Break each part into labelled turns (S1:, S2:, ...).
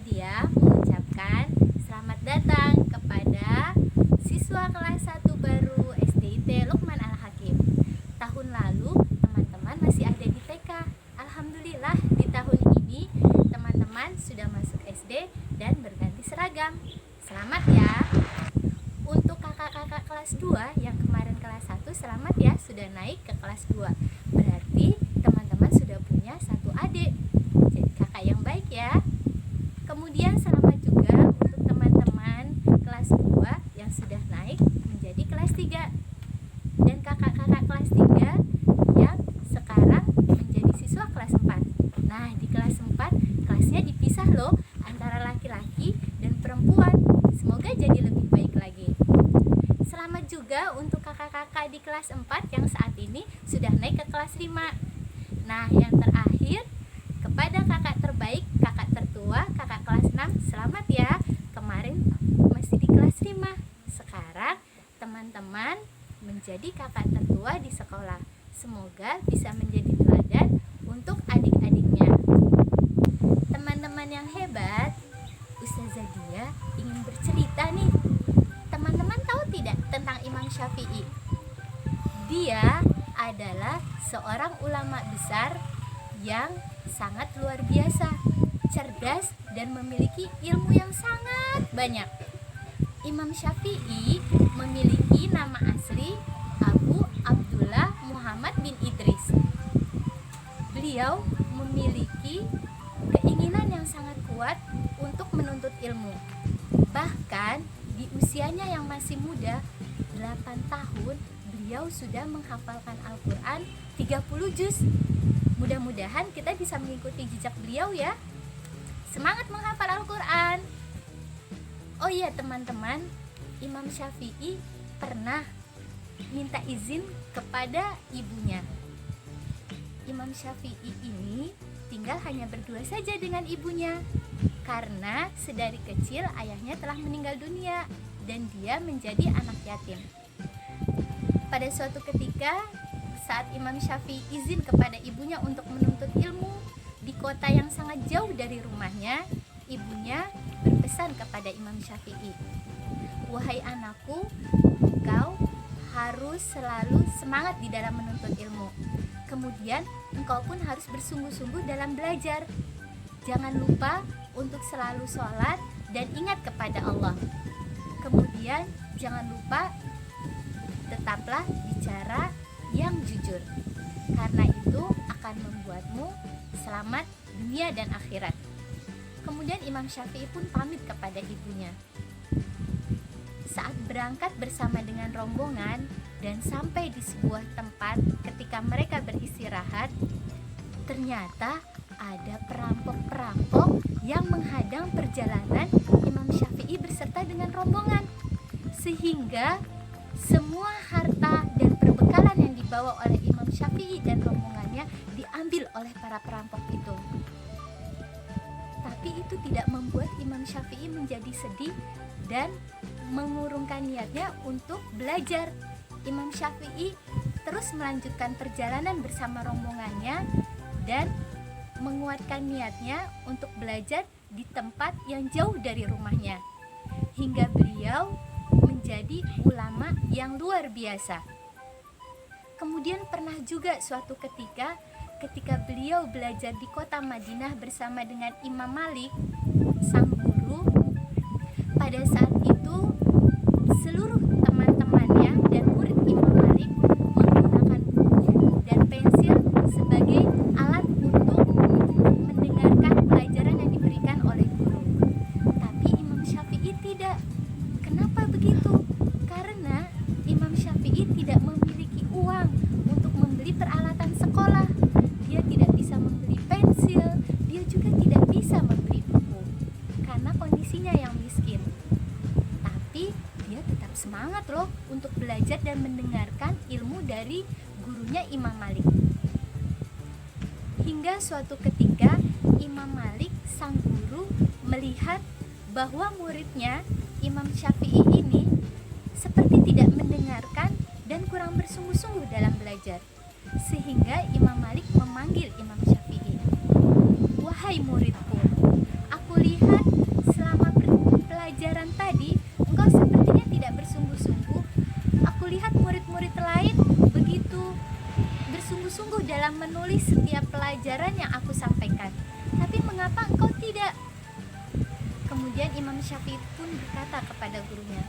S1: Zadia mengucapkan selamat datang kepada siswa kelas 1 baru SDIT Lukman Al-Hakim. Tahun lalu teman-teman masih ada di TK. Alhamdulillah di tahun ini teman-teman sudah masuk SD dan berganti seragam. Selamat ya. Untuk kakak-kakak kelas 2 yang kemarin kelas 1, selamat ya sudah naik ke kelas 2. Berarti teman-teman sudah punya satu adik. Jadi kakak yang baik ya. Kemudian selamat juga untuk teman-teman kelas 2 yang sudah naik menjadi kelas 3. Dan kakak-kakak kelas 3 yang sekarang menjadi siswa kelas 4. Nah, di kelas 4 kelasnya dipisah loh antara laki-laki dan perempuan. Semoga jadi lebih baik lagi. Selamat juga untuk kakak-kakak di kelas 4 yang saat ini sudah naik ke kelas 5. Nah, yang terakhir kepada kakak terbaik, kakak tertua, kakak kelas 6, selamat ya. Kemarin masih di kelas 5. Sekarang teman-teman menjadi kakak tertua di sekolah. Semoga bisa menjadi teladan untuk adik-adiknya. Teman-teman yang hebat, Ustazah Dia ingin bercerita nih. Teman-teman tahu tidak tentang Imam Syafi'i? Dia adalah seorang ulama besar yang sangat luar biasa, cerdas dan memiliki ilmu yang sangat banyak. Imam Syafi'i memiliki nama asli Abu Abdullah Muhammad bin Idris. Beliau memiliki keinginan yang sangat kuat untuk menuntut ilmu. Bahkan di usianya yang masih muda, 8 tahun, beliau sudah menghafalkan Al-Quran 30 juz. Mudah-mudahan kita bisa mengikuti jejak beliau ya. Semangat menghafal Al-Quran. Oh iya teman-teman, Imam Syafi'i pernah minta izin kepada ibunya. Imam Syafi'i ini tinggal hanya berdua saja dengan ibunya, karena sedari kecil ayahnya telah meninggal dunia dan dia menjadi anak yatim. Pada suatu ketika saat Imam Syafi'i izin kepada ibunya untuk menuntut ilmu di kota yang sangat jauh dari rumahnya, ibunya berpesan kepada Imam Syafi'i, "Wahai anakku, engkau harus selalu semangat di dalam menuntut ilmu. Kemudian engkau pun harus bersungguh-sungguh dalam belajar. Jangan lupa untuk selalu sholat dan ingat kepada Allah. Kemudian jangan lupa tetaplah bicara yang jujur, karena itu akan membuatmu selamat dunia dan akhirat." Kemudian Imam Syafi'i pun pamit kepada ibunya. Saat berangkat bersama dengan rombongan dan sampai di sebuah tempat, ketika mereka beristirahat, ternyata ada perampok-perampok yang menghadang perjalanan Imam Syafi'i berserta dengan rombongan, sehingga semua harta dan perbekalan yang dibawa oleh Imam Syafi'i dan rombongannya diambil oleh para perampok itu. Tapi itu tidak membuat Imam Syafi'i menjadi sedih dan mengurungkan niatnya untuk belajar. Imam Syafi'i terus melanjutkan perjalanan bersama rombongannya dan menguatkan niatnya untuk belajar di tempat yang jauh dari rumahnya, hingga beliau menjadi ulama yang luar biasa. Kemudian pernah juga suatu ketika beliau belajar di kota Madinah bersama dengan Imam Malik, sang guru. Pada saat itu seluruh teman-temannya dan murid Imam Malik menggunakan buku dan pensil sebagai alat untuk mendengarkan pelajaran yang diberikan oleh guru. Tapi Imam Syafi'i tidak. Kenapa begitu? Karena Imam Syafi'i tidak memiliki uang untuk membeli peralatan sekolah. Dia tidak bisa membeli pensil, dia juga tidak bisa membeli buku karena kondisinya yang miskin. Tapi dia tetap semangat loh untuk belajar dan mendengarkan ilmu dari gurunya Imam Malik. Hingga suatu ketika Imam Malik, sang guru, melihat bahwa muridnya Imam Syafi'i ini seperti tidak mendengarkan dan kurang bersungguh-sungguh dalam belajar, sehingga Imam Malik memanggil Imam Syafi'i. "Wahai muridku, aku lihat Kemudian Imam Syafi'i pun berkata kepada gurunya,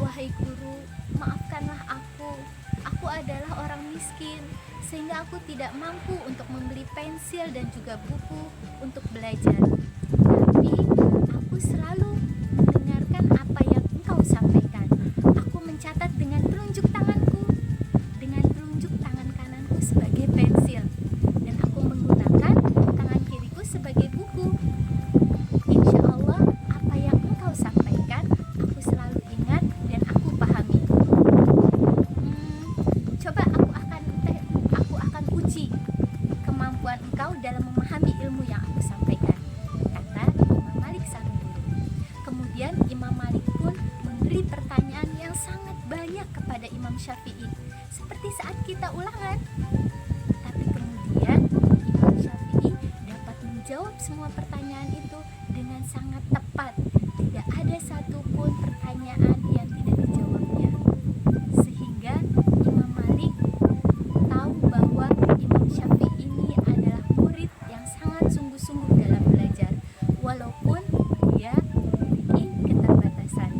S1: "Wahai guru, maafkanlah aku. Aku adalah orang miskin, sehingga aku tidak mampu untuk membeli pensil dan juga buku untuk belajar. Tapi aku selalu mendengarkan apa yang engkau sampaikan. Aku mencatat dengan telunjuk tanganku, dengan telunjuk tangan kananku sebagai pensil, dan aku menggunakan tangan kiriku sebagai buku. Insya Allah, apa yang engkau sampaikan, aku selalu ingat dan aku pahami. Coba aku akan uji kemampuan engkau dalam memahami ilmu yang aku sampaikan," kata Imam Malik sang guru. Kemudian Imam Malik pun memberi pertanyaan yang sangat banyak kepada Imam Syafi'i, seperti saat kita ulangan. Tapi kemudian Imam Syafi'i dapat menjawab semua pertanyaan itu dengan sangat tepat. Tidak ada satupun pertanyaan yang tidak dijawabnya. Sehingga Imam Malik tahu bahwa Imam Syafi'i ini adalah murid yang sangat sungguh-sungguh dalam belajar, walaupun dia memiliki keterbatasan.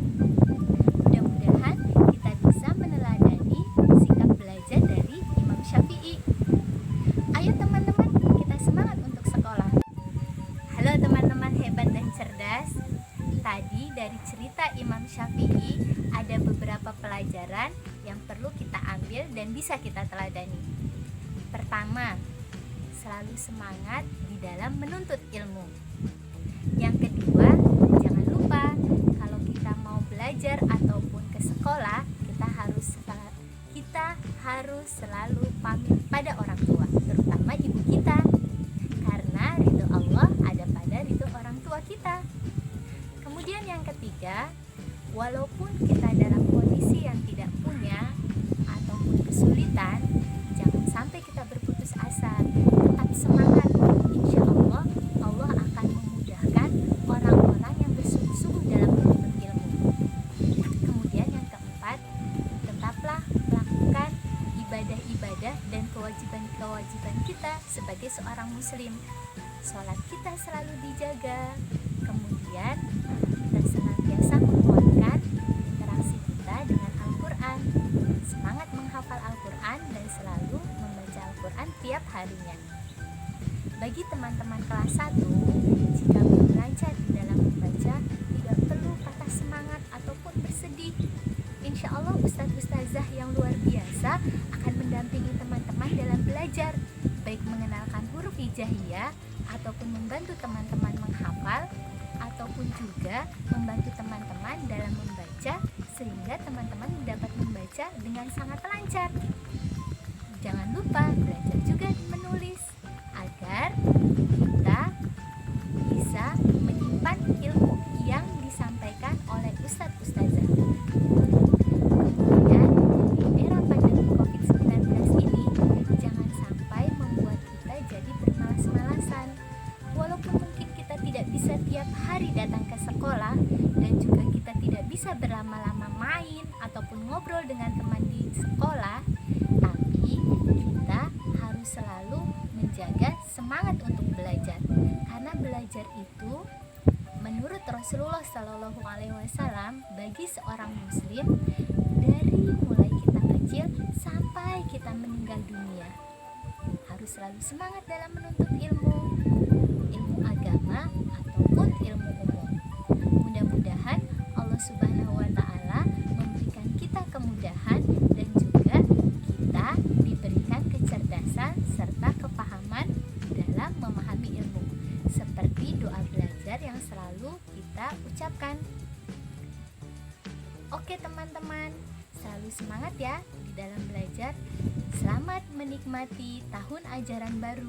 S1: Mudah-mudahan kita bisa meneladani sikap belajar dari Imam Syafi'i. Ayo teman-teman, kita semangat untuk sekolah. Halo teman-teman hebat dan cerdas. Tadi dari cerita Imam Syafi'i ada beberapa pelajaran yang perlu kita ambil dan bisa kita teladani. Pertama, selalu semangat di dalam menuntut ilmu. Yang kedua, jangan lupa kalau kita mau belajar ataupun ke sekolah, kita harus selalu pamit pada orang tua, terutama ibu kita, karena ridho Allah ada pada ridho orang tua kita. Kemudian yang ketiga, walaupun kita dalam kondisi yang tidak punya ataupun kesulitan, jangan sampai kita berputus asa. Tetap semangat. Insya Allah, Allah akan memudahkan orang-orang yang bersungguh-sungguh dalam menuntut ilmu. Kemudian yang keempat, tetaplah melakukan ibadah-ibadah dan kewajiban-kewajiban kita sebagai seorang muslim. Sholat kita selalu dijaga. Kemudian kita senantiasa menguatkan interaksi kita dengan Al-Quran. Semangat menghafal Al-Quran dan selalu membaca Al-Quran tiap harinya. Bagi teman-teman kelas 1, jika belum lancar di dalam membaca, tidak perlu patah semangat ataupun bersedih. Insya Allah ustadz-ustazah yang luar biasa akan mendampingi teman-teman dalam belajar, baik mengenalkan huruf hijaiyah ataupun membantu teman-teman menghafal, ataupun juga membantu teman-teman dalam membaca sehingga teman-teman dapat membaca dengan sangat lancar. Jangan lupa belajar juga menulis agar kita bisa menyimpan ilmu yang disampaikan oleh ustadz-ustazah. Kemudian di era pandemi COVID-19 ini, jangan sampai membuat kita jadi bermalas-malasan. Walaupun mungkin kita tidak bisa tiap hari datang ke sekolah dan juga kita tidak bisa berlama-lama main ataupun ngobrol dengan teman di sekolah, tapi kita harus selalu menjaga semangat untuk belajar, karena belajar itu menurut Rasulullah Shallallahu Alaihi Wasallam bagi seorang muslim dari mulai kita kecil sampai kita meninggal dunia harus selalu semangat dalam menuntut ilmu agama ataupun ilmu umum. Mudah-mudahan Allah Subhanahu wa Ta'ala memberikan kita kemudahan dan juga kita diberikan kecerdasan serta kepahaman dalam memahami ilmu, seperti doa belajar yang selalu kita ucapkan. Oke teman-teman, selalu semangat ya di dalam belajar. Selamat menikmati tahun ajaran baru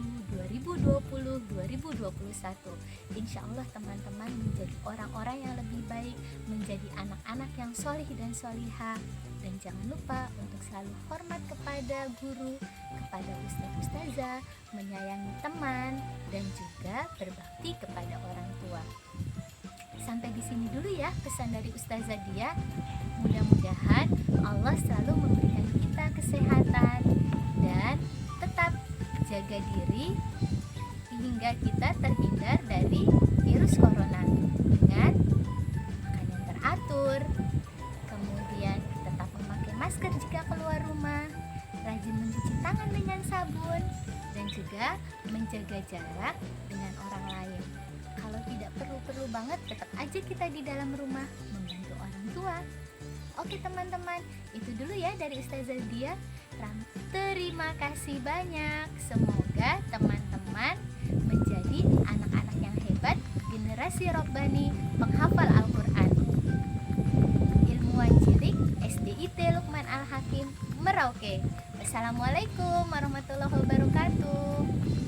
S1: 2020-2021. Insya Allah teman-teman menjadi orang-orang yang lebih baik, menjadi anak-anak yang solih dan solihah. Dan jangan lupa untuk selalu hormat kepada guru, kepada ustadz-ustazah, menyayangi teman, dan juga berbakti kepada orang tua. Sampai di sini dulu ya pesan dari Ustazah Dia. Mudah-mudahan Allah selalu memberikan kita kesehatan dan tetap jaga diri hingga kita terhindar dari virus corona dengan menjaga jarak dengan orang lain. Kalau tidak perlu-perlu banget, tetap aja kita di dalam rumah membantu orang tua. Oke teman-teman, itu dulu ya dari Ustazah Dia. Terima kasih banyak. Semoga teman-teman menjadi anak-anak yang hebat, generasi Robbani, penghafal Al-Quran. Ilmuwan Cilik, SDIT Lukman Al-Hakim, Merauke. Wassalamualaikum warahmatullahi wabarakatuh.